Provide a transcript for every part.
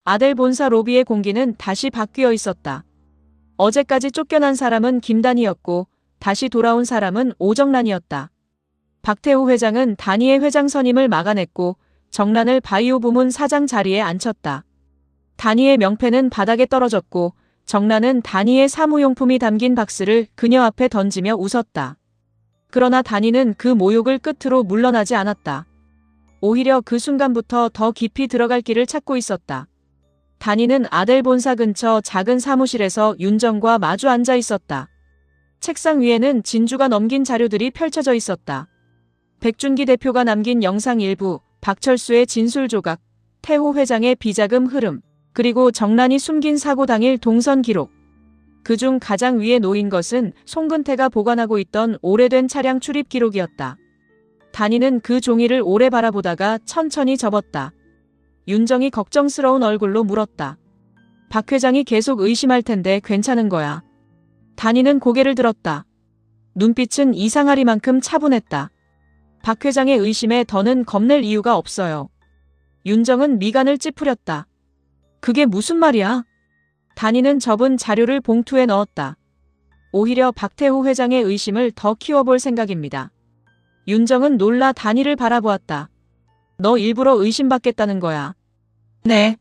아델 본사 로비의 공기는 다시 바뀌어 있었다. 어제까지 쫓겨난 사람은 김단희였고 다시 돌아온 사람은 오정란이었다. 박태후 회장은 단희의 회장 선임을 막아냈고 정란을 바이오 부문 사장 자리에 앉혔다. 단희의 명패는 바닥에 떨어졌고 정란은 단희의 사무용품이 담긴 박스를 그녀 앞에 던지며 웃었다. 그러나 단희는 그 모욕을 끝으로 물러나지 않았다. 오히려 그 순간부터 더 깊이 들어갈 길을 찾고 있었다. 단희는 아델 본사 근처 작은 사무실에서 윤정과 마주 앉아 있었다. 책상 위에는 진주가 넘긴 자료들이 펼쳐져 있었다. 백준기 대표가 남긴 영상 일부, 박철수의 진술 조각, 태호 회장의 비자금 흐름, 그리고 정란이 숨긴 사고 당일 동선 기록. 그중 가장 위에 놓인 것은 송근태가 보관하고 있던 오래된 차량 출입 기록이었다. 단희는 그 종이를 오래 바라보다가 천천히 접었다. 윤정이 걱정스러운 얼굴로 물었다. 박 회장이 계속 의심할 텐데 괜찮은 거야. 단희는 고개를 들었다. 눈빛은 이상하리만큼 차분했다. 박 회장의 의심에 더는 겁낼 이유가 없어요. 윤정은 미간을 찌푸렸다. 그게 무슨 말이야? 단희는 접은 자료를 봉투에 넣었다. 오히려 박태후 회장의 의심을 더 키워볼 생각입니다. 윤정은 놀라 단희를 바라보았다. 너 일부러 의심받겠다는 거야. 네.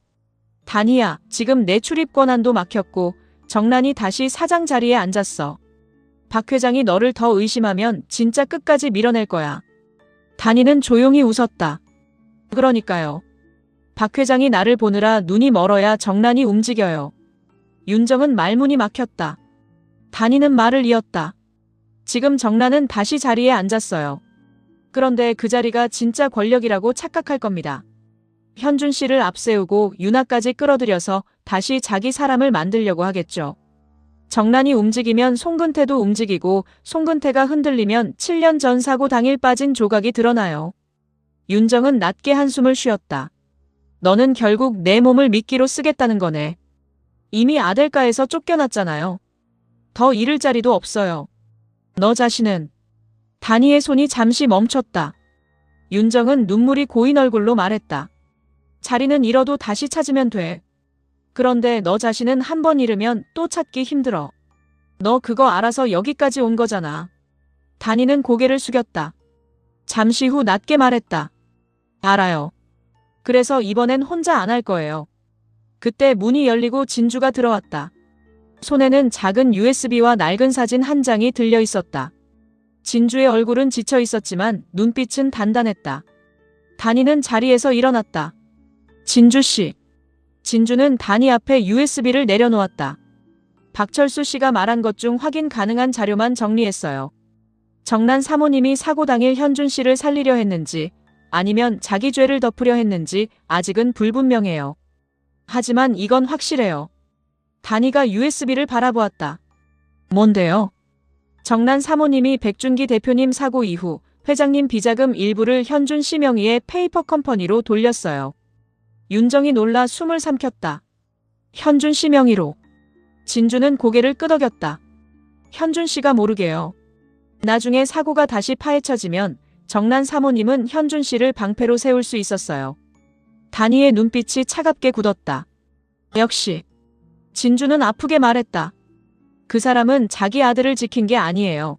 단희야, 지금 내 출입 권한도 막혔고 정란이 다시 사장 자리에 앉았어. 박 회장이 너를 더 의심하면 진짜 끝까지 밀어낼 거야. 단희는 조용히 웃었다. 그러니까요. 박 회장이 나를 보느라 눈이 멀어야 정란이 움직여요. 윤정은 말문이 막혔다. 단희는 말을 이었다. 지금 정란은 다시 자리에 앉았어요. 그런데 그 자리가 진짜 권력이라고 착각할 겁니다. 현준 씨를 앞세우고 윤아까지 끌어들여서 다시 자기 사람을 만들려고 하겠죠. 정란이 움직이면 송근태도 움직이고 송근태가 흔들리면 7년 전 사고 당일 빠진 조각이 드러나요. 윤정은 낮게 한숨을 쉬었다. 너는 결국 내 몸을 미끼로 쓰겠다는 거네. 이미 아델가에서 쫓겨났잖아요. 더 잃을 자리도 없어요. 너 자신은. 단희의 손이 잠시 멈췄다. 윤정은 눈물이 고인 얼굴로 말했다. 자리는 잃어도 다시 찾으면 돼. 그런데 너 자신은 한 번 잃으면 또 찾기 힘들어. 너 그거 알아서 여기까지 온 거잖아. 단희는 고개를 숙였다. 잠시 후 낮게 말했다. 알아요. 그래서 이번엔 혼자 안 할 거예요. 그때 문이 열리고 진주가 들어왔다. 손에는 작은 USB와 낡은 사진 한 장이 들려 있었다. 진주의 얼굴은 지쳐 있었지만 눈빛은 단단했다. 단희는 자리에서 일어났다. 진주 씨. 진주는 단희 앞에 USB를 내려놓았다. 박철수 씨가 말한 것 중 확인 가능한 자료만 정리했어요. 정란 사모님이 사고 당일 현준 씨를 살리려 했는지 아니면 자기 죄를 덮으려 했는지 아직은 불분명해요. 하지만 이건 확실해요. 단희가 USB를 바라보았다. 뭔데요? 정란 사모님이 백준기 대표님 사고 이후 회장님 비자금 일부를 현준 씨 명의의 페이퍼 컴퍼니로 돌렸어요. 윤정이 놀라 숨을 삼켰다. 현준 씨 명의로. 진주는 고개를 끄덕였다. 현준 씨가 모르게요. 나중에 사고가 다시 파헤쳐지면 정란 사모님은 현준 씨를 방패로 세울 수 있었어요. 단희의 눈빛이 차갑게 굳었다. 역시. 진주는 아프게 말했다. 그 사람은 자기 아들을 지킨 게 아니에요.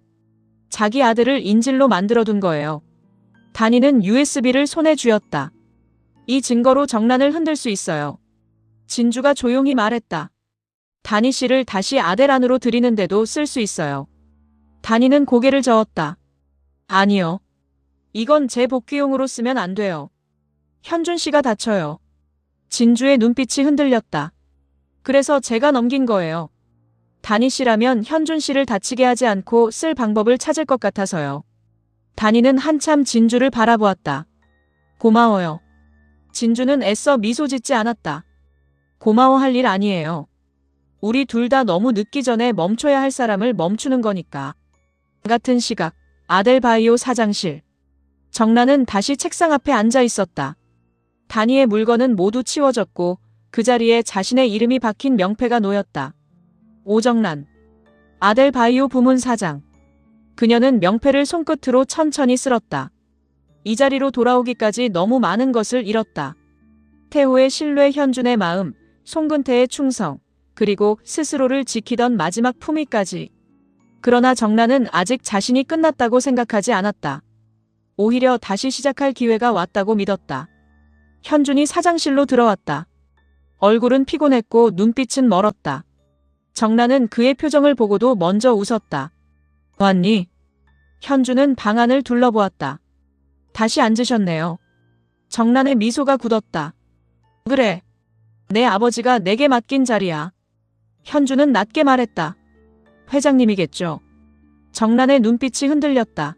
자기 아들을 인질로 만들어둔 거예요. 단희는 USB를 손에 쥐었다. 이 증거로 정란을 흔들 수 있어요. 진주가 조용히 말했다. 단희 씨를 다시 아델 안으로 들이는데도 쓸 수 있어요. 단희는 고개를 저었다. 아니요. 이건 제 복귀용으로 쓰면 안 돼요. 현준 씨가 다쳐요. 진주의 눈빛이 흔들렸다. 그래서 제가 넘긴 거예요. 단희 씨라면 현준 씨를 다치게 하지 않고 쓸 방법을 찾을 것 같아서요. 단희는 한참 진주를 바라보았다. 고마워요. 진주는 애써 미소 짓지 않았다. 고마워할 일 아니에요. 우리 둘 다 너무 늦기 전에 멈춰야 할 사람을 멈추는 거니까. 같은 시각, 아델바이오 사장실. 정란은 다시 책상 앞에 앉아 있었다. 단희의 물건은 모두 치워졌고 그 자리에 자신의 이름이 박힌 명패가 놓였다. 오정란. 아델바이오 부문 사장. 그녀는 명패를 손끝으로 천천히 쓸었다. 이 자리로 돌아오기까지 너무 많은 것을 잃었다. 태호의 신뢰, 현준의 마음, 송근태의 충성, 그리고 스스로를 지키던 마지막 품위까지. 그러나 정란은 아직 자신이 끝났다고 생각하지 않았다. 오히려 다시 시작할 기회가 왔다고 믿었다. 현준이 사장실로 들어왔다. 얼굴은 피곤했고 눈빛은 멀었다. 정란은 그의 표정을 보고도 먼저 웃었다. 왔니? 현준은 방 안을 둘러보았다. 다시 앉으셨네요. 정란의 미소가 굳었다. 그래. 내 아버지가 내게 맡긴 자리야. 현준은 낮게 말했다. 회장님이겠죠. 정란의 눈빛이 흔들렸다.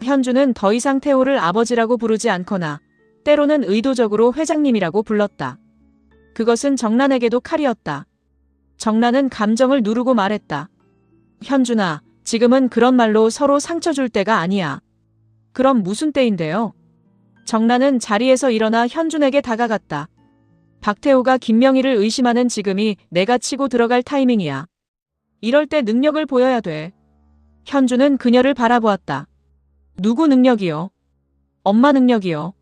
현준은 더 이상 태호를 아버지라고 부르지 않거나 때로는 의도적으로 회장님이라고 불렀다. 그것은 정란에게도 칼이었다. 정란은 감정을 누르고 말했다. 현준아, 지금은 그런 말로 서로 상처 줄 때가 아니야. 그럼 무슨 때인데요? 정란은 자리에서 일어나 현준에게 다가갔다. 박태호가 김명희를 의심하는 지금이 내가 치고 들어갈 타이밍이야. 이럴 때 능력을 보여야 돼. 현준은 그녀를 바라보았다. 누구 능력이요? 엄마 능력이요?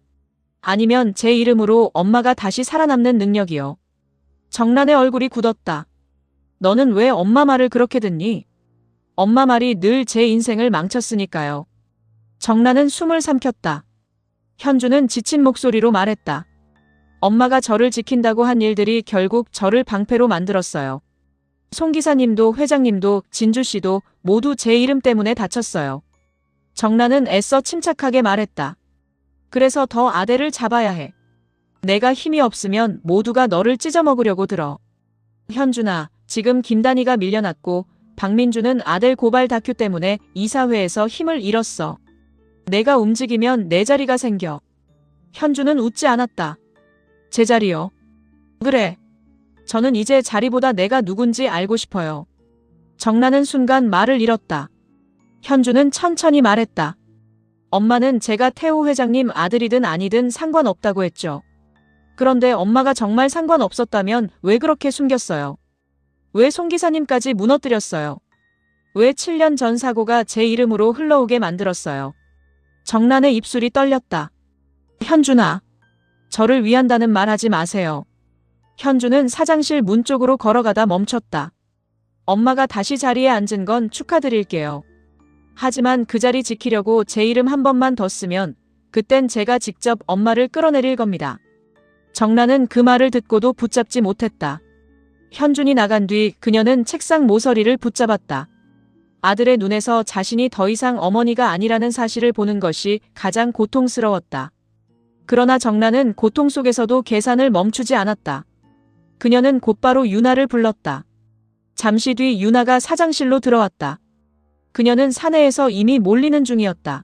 아니면 제 이름으로 엄마가 다시 살아남는 능력이요? 정란의 얼굴이 굳었다. 너는 왜 엄마 말을 그렇게 듣니? 엄마 말이 늘 제 인생을 망쳤으니까요. 정란은 숨을 삼켰다. 현준은 지친 목소리로 말했다. 엄마가 저를 지킨다고 한 일들이 결국 저를 방패로 만들었어요. 송 기사님도 회장님도 진주씨도 모두 제 이름 때문에 다쳤어요. 정란은 애써 침착하게 말했다. 그래서 더 아대를 잡아야 해. 내가 힘이 없으면 모두가 너를 찢어먹으려고 들어. 현준아, 지금 김단희가 밀려났고 박민주는 아델 고발 다큐 때문에 이사회에서 힘을 잃었어. 내가 움직이면 내 자리가 생겨. 현준은 웃지 않았다. 제 자리요? 그래. 저는 이제 자리보다 내가 누군지 알고 싶어요. 정란은 순간 말을 잃었다. 현준은 천천히 말했다. 엄마는 제가 태호 회장님 아들이든 아니든 상관없다고 했죠. 그런데 엄마가 정말 상관없었다면 왜 그렇게 숨겼어요? 왜 송 기사님까지 무너뜨렸어요? 왜 7년 전 사고가 제 이름으로 흘러오게 만들었어요? 정란의 입술이 떨렸다. 현준아, 저를 위한다는 말 하지 마세요. 현준은 사장실 문 쪽으로 걸어가다 멈췄다. 엄마가 다시 자리에 앉은 건 축하드릴게요. 하지만 그 자리 지키려고 제 이름 한 번만 더 쓰면 그땐 제가 직접 엄마를 끌어내릴 겁니다. 정란은 그 말을 듣고도 붙잡지 못했다. 현준이 나간 뒤 그녀는 책상 모서리를 붙잡았다. 아들의 눈에서 자신이 더 이상 어머니가 아니라는 사실을 보는 것이 가장 고통스러웠다. 그러나 정란은 고통 속에서도 계산을 멈추지 않았다. 그녀는 곧바로 유나를 불렀다. 잠시 뒤 유나가 사장실로 들어왔다. 그녀는 사내에서 이미 몰리는 중이었다.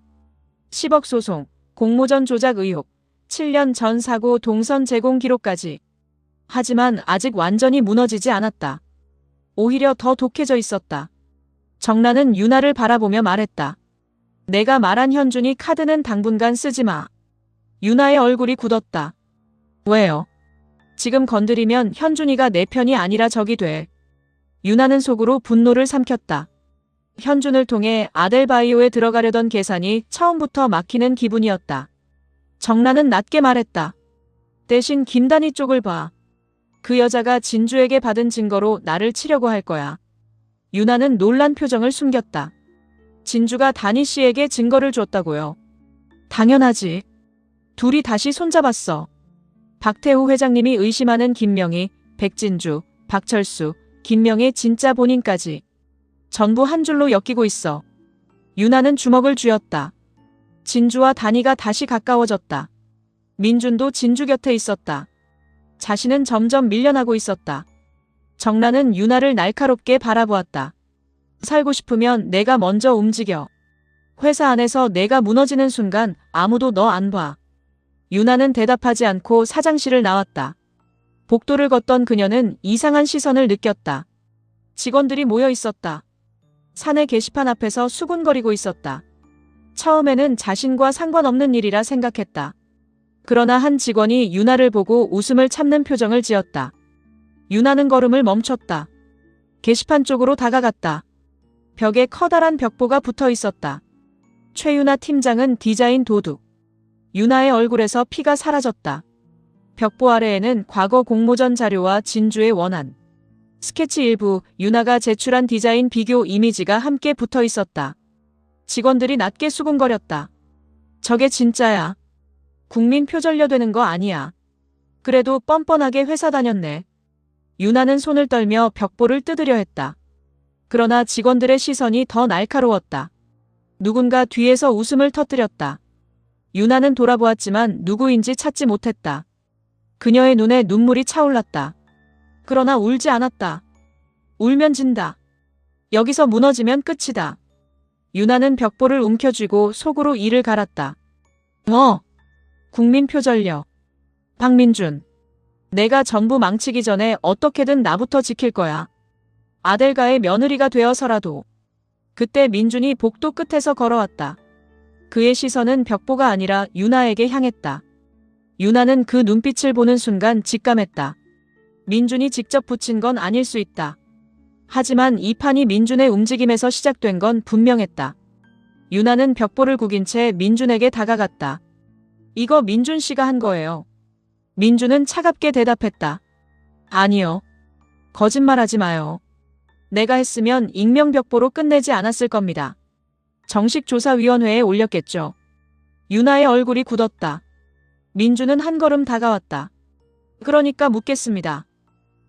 10억 소송, 공모전 조작 의혹, 7년 전 사고 동선 제공 기록까지. 하지만 아직 완전히 무너지지 않았다. 오히려 더 독해져 있었다. 정란은 유나를 바라보며 말했다. 내가 말한 현준이 카드는 당분간 쓰지 마. 유나의 얼굴이 굳었다. 왜요? 지금 건드리면 현준이가 내 편이 아니라 적이 돼. 유나는 속으로 분노를 삼켰다. 현준을 통해 아델바이오에 들어가려던 계산이 처음부터 막히는 기분이었다. 정란은 낮게 말했다. 대신 김단희 쪽을 봐. 그 여자가 진주에게 받은 증거로 나를 치려고 할 거야. 유나는 놀란 표정을 숨겼다. 진주가 단희 씨에게 증거를 줬다고요? 당연하지. 둘이 다시 손잡았어. 박태호 회장님이 의심하는 김명희, 백진주, 박철수, 김명의 진짜 본인까지. 전부 한 줄로 엮이고 있어. 유나는 주먹을 쥐었다. 진주와 단희가 다시 가까워졌다. 민준도 진주 곁에 있었다. 자신은 점점 밀려나고 있었다. 정란은 유나를 날카롭게 바라보았다. 살고 싶으면 내가 먼저 움직여. 회사 안에서 내가 무너지는 순간 아무도 너 안 봐. 유나는 대답하지 않고 사장실을 나왔다. 복도를 걷던 그녀는 이상한 시선을 느꼈다. 직원들이 모여 있었다. 사내 게시판 앞에서 수군거리고 있었다. 처음에는 자신과 상관없는 일이라 생각했다. 그러나 한 직원이 유나를 보고 웃음을 참는 표정을 지었다. 유나는 걸음을 멈췄다. 게시판 쪽으로 다가갔다. 벽에 커다란 벽보가 붙어 있었다. 최유나 팀장은 디자인 도둑. 유나의 얼굴에서 피가 사라졌다. 벽보 아래에는 과거 공모전 자료와 진주의 원안, 스케치 일부, 유나가 제출한 디자인 비교 이미지가 함께 붙어 있었다. 직원들이 낮게 수군거렸다. 저게 진짜야. 국민 표절려 되는 거 아니야. 그래도 뻔뻔하게 회사 다녔네. 유나는 손을 떨며 벽보를 뜯으려 했다. 그러나 직원들의 시선이 더 날카로웠다. 누군가 뒤에서 웃음을 터뜨렸다. 유나는 돌아보았지만 누구인지 찾지 못했다. 그녀의 눈에 눈물이 차올랐다. 그러나 울지 않았다. 울면 진다. 여기서 무너지면 끝이다. 유나는 벽보를 움켜쥐고 속으로 이를 갈았다. 국민 표절려. 박민준. 내가 전부 망치기 전에 어떻게든 나부터 지킬 거야. 아델가의 며느리가 되어서라도. 그때 민준이 복도 끝에서 걸어왔다. 그의 시선은 벽보가 아니라 유나에게 향했다. 유나는 그 눈빛을 보는 순간 직감했다. 민준이 직접 붙인 건 아닐 수 있다. 하지만 이 판이 민준의 움직임에서 시작된 건 분명했다. 유나는 벽보를 구긴 채 민준에게 다가갔다. 이거 민준 씨가 한 거예요. 민준은 차갑게 대답했다. 아니요. 거짓말하지 마요. 내가 했으면 익명벽보로 끝내지 않았을 겁니다. 정식 조사위원회에 올렸겠죠. 유나의 얼굴이 굳었다. 민준은 한 걸음 다가왔다. 그러니까 묻겠습니다.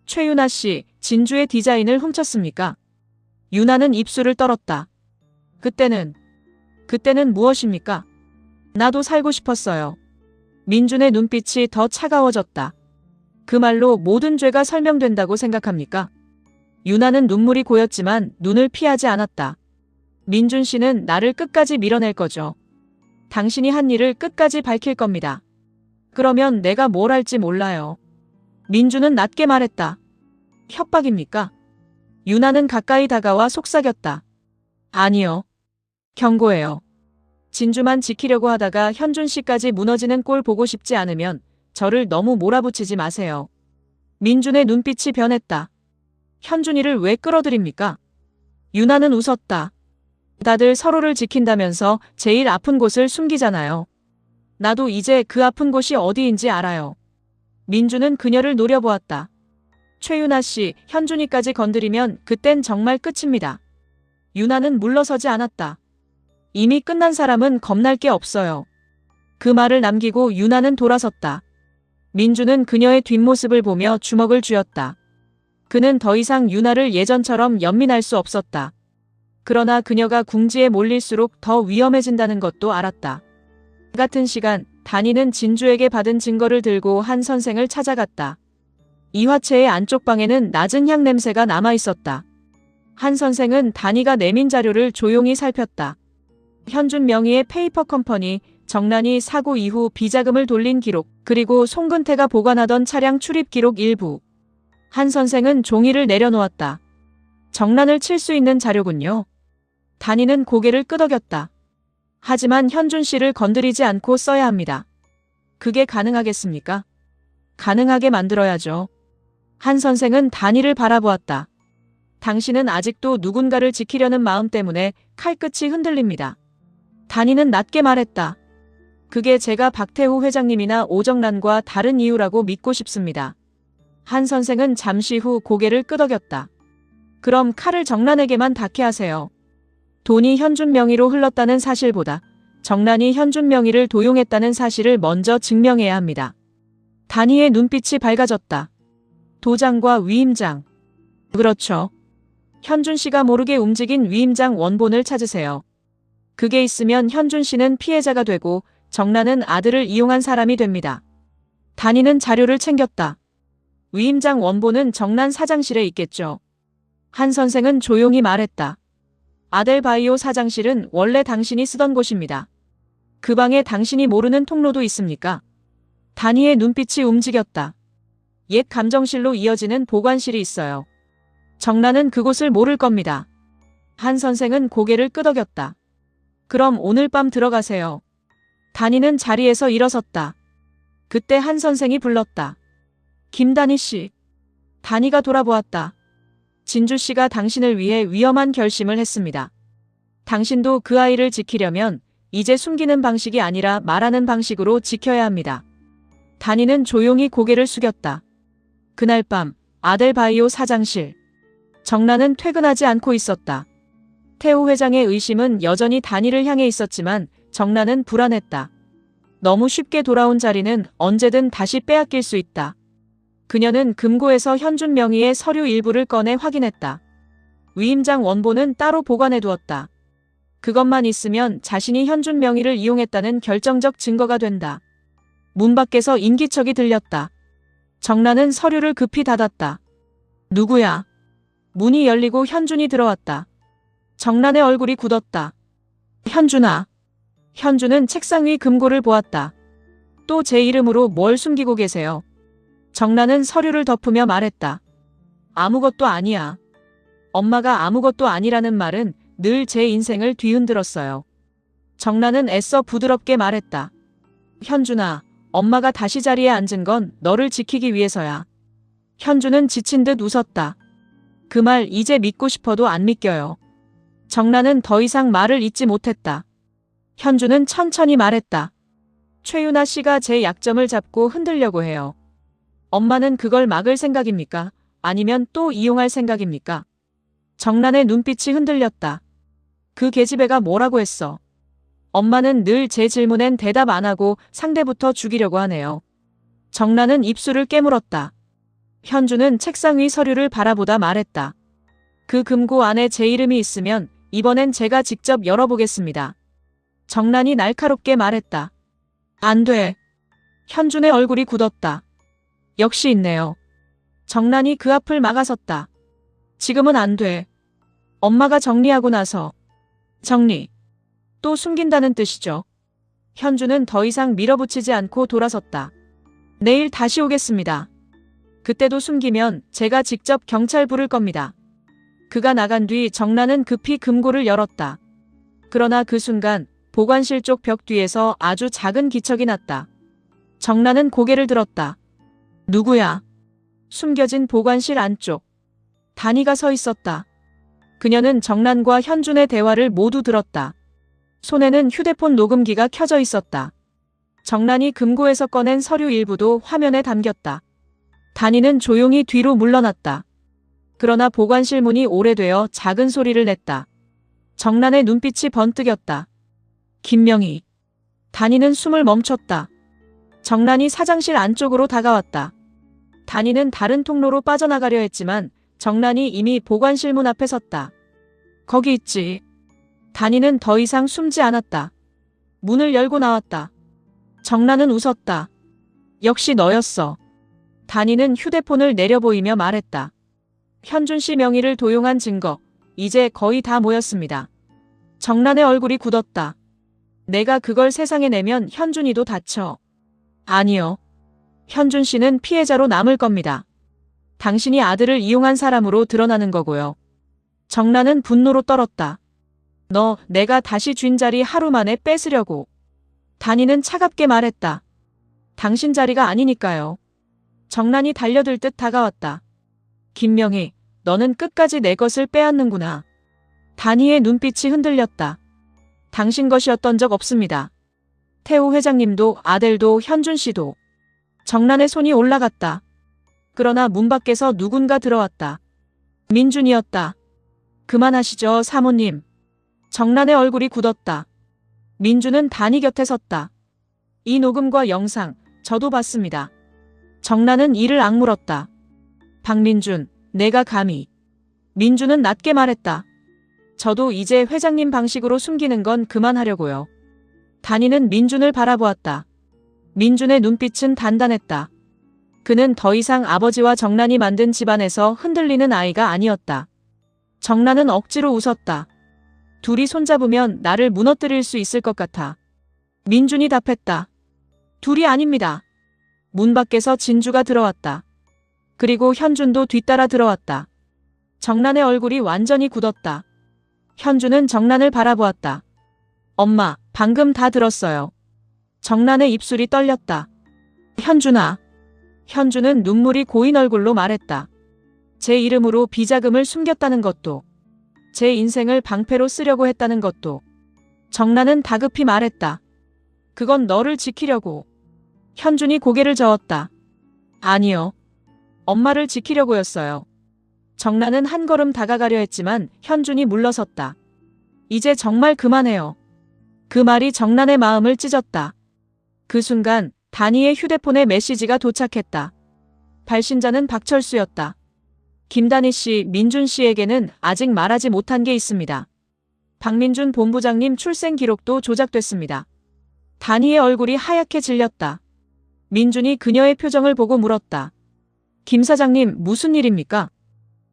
최유나 씨, 진주의 디자인을 훔쳤습니까? 유나는 입술을 떨었다. 그때는 무엇입니까? 나도 살고 싶었어요. 민준의 눈빛이 더 차가워졌다. 그 말로 모든 죄가 설명된다고 생각합니까? 유나는 눈물이 고였지만 눈을 피하지 않았다. 민준 씨는 나를 끝까지 밀어낼 거죠. 당신이 한 일을 끝까지 밝힐 겁니다. 그러면 내가 뭘 할지 몰라요. 민준은 낮게 말했다. 협박입니까? 유나는 가까이 다가와 속삭였다. 아니요. 경고해요. 진주만 지키려고 하다가 현준 씨까지 무너지는 꼴 보고 싶지 않으면 저를 너무 몰아붙이지 마세요. 민준의 눈빛이 변했다. 현준이를 왜 끌어들입니까? 유나는 웃었다. 다들 서로를 지킨다면서 제일 아픈 곳을 숨기잖아요. 나도 이제 그 아픈 곳이 어디인지 알아요. 민준은 그녀를 노려보았다. 최유나 씨, 현준이까지 건드리면 그땐 정말 끝입니다. 유나는 물러서지 않았다. 이미 끝난 사람은 겁날 게 없어요. 그 말을 남기고 유나는 돌아섰다. 민준은 그녀의 뒷모습을 보며 주먹을 쥐었다. 그는 더 이상 유나를 예전처럼 연민할 수 없었다. 그러나 그녀가 궁지에 몰릴수록 더 위험해진다는 것도 알았다. 같은 시간, 단이는 진주에게 받은 증거를 들고 한 선생을 찾아갔다. 이화채의 안쪽 방에는 낮은 향 냄새가 남아있었다. 한 선생은 단이가 내민 자료를 조용히 살폈다. 현준 명의의 페이퍼 컴퍼니, 정란이 사고 이후 비자금을 돌린 기록, 그리고 송근태가 보관하던 차량 출입 기록 일부. 한 선생은 종이를 내려놓았다. 정란을 칠 수 있는 자료군요. 단이는 고개를 끄덕였다. 하지만 현준 씨를 건드리지 않고 써야 합니다. 그게 가능하겠습니까? 가능하게 만들어야죠. 한 선생은 단이를 바라보았다. 당신은 아직도 누군가를 지키려는 마음 때문에 칼끝이 흔들립니다. 단이는 낮게 말했다. 그게 제가 박태호 회장님이나 오정란과 다른 이유라고 믿고 싶습니다. 한 선생은 잠시 후 고개를 끄덕였다. 그럼 칼을 정란에게만 닿게 하세요. 돈이 현준 명의로 흘렀다는 사실보다 정란이 현준 명의를 도용했다는 사실을 먼저 증명해야 합니다. 단이의 눈빛이 밝아졌다. 도장과 위임장. 그렇죠. 현준 씨가 모르게 움직인 위임장 원본을 찾으세요. 그게 있으면 현준 씨는 피해자가 되고 정란은 아들을 이용한 사람이 됩니다. 단이는 자료를 챙겼다. 위임장 원본은 정란 사장실에 있겠죠. 한 선생은 조용히 말했다. 아델바이오 사장실은 원래 당신이 쓰던 곳입니다. 그 방에 당신이 모르는 통로도 있습니까? 단이의 눈빛이 움직였다. 옛 감정실로 이어지는 보관실이 있어요. 정란은 그곳을 모를 겁니다. 한 선생은 고개를 끄덕였다. 그럼 오늘 밤 들어가세요. 단이는 자리에서 일어섰다. 그때 한 선생이 불렀다. 김단희 씨. 단이가 돌아보았다. 진주 씨가 당신을 위해 위험한 결심을 했습니다. 당신도 그 아이를 지키려면 이제 숨기는 방식이 아니라 말하는 방식으로 지켜야 합니다. 단이는 조용히 고개를 숙였다. 그날 밤 아델바이오 사장실. 정란은 퇴근하지 않고 있었다. 태우 회장의 의심은 여전히 단이를 향해 있었지만 정란은 불안했다. 너무 쉽게 돌아온 자리는 언제든 다시 빼앗길 수 있다. 그녀는 금고에서 현준 명의의 서류 일부를 꺼내 확인했다. 위임장 원본은 따로 보관해 두었다. 그것만 있으면 자신이 현준 명의를 이용했다는 결정적 증거가 된다. 문 밖에서 인기척이 들렸다. 정란은 서류를 급히 닫았다. 누구야? 문이 열리고 현준이 들어왔다. 정란의 얼굴이 굳었다. 현준아. 현준은 책상 위 금고를 보았다. 또 제 이름으로 뭘 숨기고 계세요? 정란은 서류를 덮으며 말했다. 아무것도 아니야. 엄마가 아무것도 아니라는 말은 늘 제 인생을 뒤흔들었어요. 정란은 애써 부드럽게 말했다. 현준아, 엄마가 다시 자리에 앉은 건 너를 지키기 위해서야. 현준은 지친 듯 웃었다. 그 말 이제 믿고 싶어도 안 믿겨요. 정란은 더 이상 말을 잇지 못했다. 현준은 천천히 말했다. 최윤아 씨가 제 약점을 잡고 흔들려고 해요. 엄마는 그걸 막을 생각입니까? 아니면 또 이용할 생각입니까? 정란의 눈빛이 흔들렸다. 그 계집애가 뭐라고 했어? 엄마는 늘 제 질문엔 대답 안 하고 상대부터 죽이려고 하네요. 정란은 입술을 깨물었다. 현주는 책상 위 서류를 바라보다 말했다. 그 금고 안에 제 이름이 있으면 이번엔 제가 직접 열어보겠습니다. 정란이 날카롭게 말했다. 안 돼. 현준의 얼굴이 굳었다. 역시 있네요. 정란이 그 앞을 막아섰다. 지금은 안 돼. 엄마가 정리하고 나서. 정리. 또 숨긴다는 뜻이죠. 현주는 더 이상 밀어붙이지 않고 돌아섰다. 내일 다시 오겠습니다. 그때도 숨기면 제가 직접 경찰 부를 겁니다. 그가 나간 뒤 정란은 급히 금고를 열었다. 그러나 그 순간 보관실 쪽 벽 뒤에서 아주 작은 기척이 났다. 정란은 고개를 들었다. 누구야? 숨겨진 보관실 안쪽. 단이가 서 있었다. 그녀는 정란과 현준의 대화를 모두 들었다. 손에는 휴대폰 녹음기가 켜져 있었다. 정란이 금고에서 꺼낸 서류 일부도 화면에 담겼다. 단이는 조용히 뒤로 물러났다. 그러나 보관실 문이 오래되어 작은 소리를 냈다. 정란의 눈빛이 번뜩였다. 김명희. 단이는 숨을 멈췄다. 정란이 사장실 안쪽으로 다가왔다. 단이는 다른 통로로 빠져나가려 했지만 정란이 이미 보관실 문 앞에 섰다. 거기 있지. 단이는 더 이상 숨지 않았다. 문을 열고 나왔다. 정란은 웃었다. 역시 너였어. 단이는 휴대폰을 내려보이며 말했다. 현준 씨 명의를 도용한 증거, 이제 거의 다 모였습니다. 정란의 얼굴이 굳었다. 내가 그걸 세상에 내면 현준이도 다쳐. 아니요. 현준 씨는 피해자로 남을 겁니다. 당신이 아들을 이용한 사람으로 드러나는 거고요. 정란은 분노로 떨었다. 너, 내가 다시 쥔 자리 하루 만에 뺏으려고. 단이는 차갑게 말했다. 당신 자리가 아니니까요. 정란이 달려들 듯 다가왔다. 김명희, 너는 끝까지 내 것을 빼앗는구나. 단이의 눈빛이 흔들렸다. 당신 것이었던 적 없습니다. 태우 회장님도 아델도 현준 씨도. 정란의 손이 올라갔다. 그러나 문 밖에서 누군가 들어왔다. 민준이었다. 그만하시죠, 사모님. 정란의 얼굴이 굳었다. 민준은 단이 곁에 섰다. 이 녹음과 영상, 저도 봤습니다. 정란은 이를 악물었다. 박민준, 내가 감히. 민준은 낮게 말했다. 저도 이제 회장님 방식으로 숨기는 건 그만하려고요. 단이는 민준을 바라보았다. 민준의 눈빛은 단단했다. 그는 더 이상 아버지와 정란이 만든 집안에서 흔들리는 아이가 아니었다. 정란은 억지로 웃었다. 둘이 손잡으면 나를 무너뜨릴 수 있을 것 같아. 민준이 답했다. 둘이 아닙니다. 문 밖에서 진주가 들어왔다. 그리고 현준도 뒤따라 들어왔다. 정란의 얼굴이 완전히 굳었다. 현준은 정란을 바라보았다. 엄마, 방금 다 들었어요. 정란의 입술이 떨렸다. 현준아. 현준은 눈물이 고인 얼굴로 말했다. 제 이름으로 비자금을 숨겼다는 것도, 제 인생을 방패로 쓰려고 했다는 것도. 정란은 다급히 말했다. 그건 너를 지키려고. 현준이 고개를 저었다. 아니요. 엄마를 지키려고였어요. 정란은 한 걸음 다가가려 했지만 현준이 물러섰다. 이제 정말 그만해요. 그 말이 정란의 마음을 찢었다. 그 순간 단희의 휴대폰에 메시지가 도착했다. 발신자는 박철수였다. 김단희 씨, 민준 씨에게는 아직 말하지 못한 게 있습니다. 박민준 본부장님 출생 기록도 조작됐습니다. 단희의 얼굴이 하얗게 질렸다. 민준이 그녀의 표정을 보고 물었다. 김 사장님, 무슨 일입니까?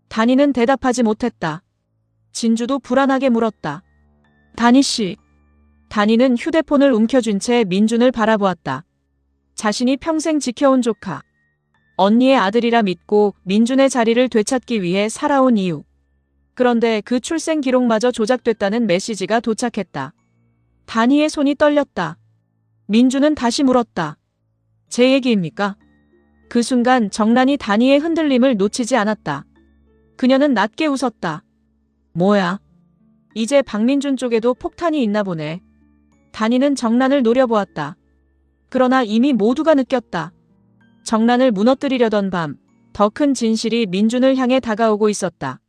단희는 대답하지 못했다. 진주도 불안하게 물었다. 단희 씨. 단희는 휴대폰을 움켜쥔 채 민준을 바라보았다. 자신이 평생 지켜온 조카. 언니의 아들이라 믿고 민준의 자리를 되찾기 위해 살아온 이유. 그런데 그 출생 기록마저 조작됐다는 메시지가 도착했다. 단희의 손이 떨렸다. 민준은 다시 물었다. 제 얘기입니까? 그 순간 정란이 단희의 흔들림을 놓치지 않았다. 그녀는 낮게 웃었다. 뭐야? 이제 박민준 쪽에도 폭탄이 있나 보네. 단희는 정란을 노려보았다. 그러나 이미 모두가 느꼈다. 정란을 무너뜨리려던 밤, 더 큰 진실이 민준을 향해 다가오고 있었다.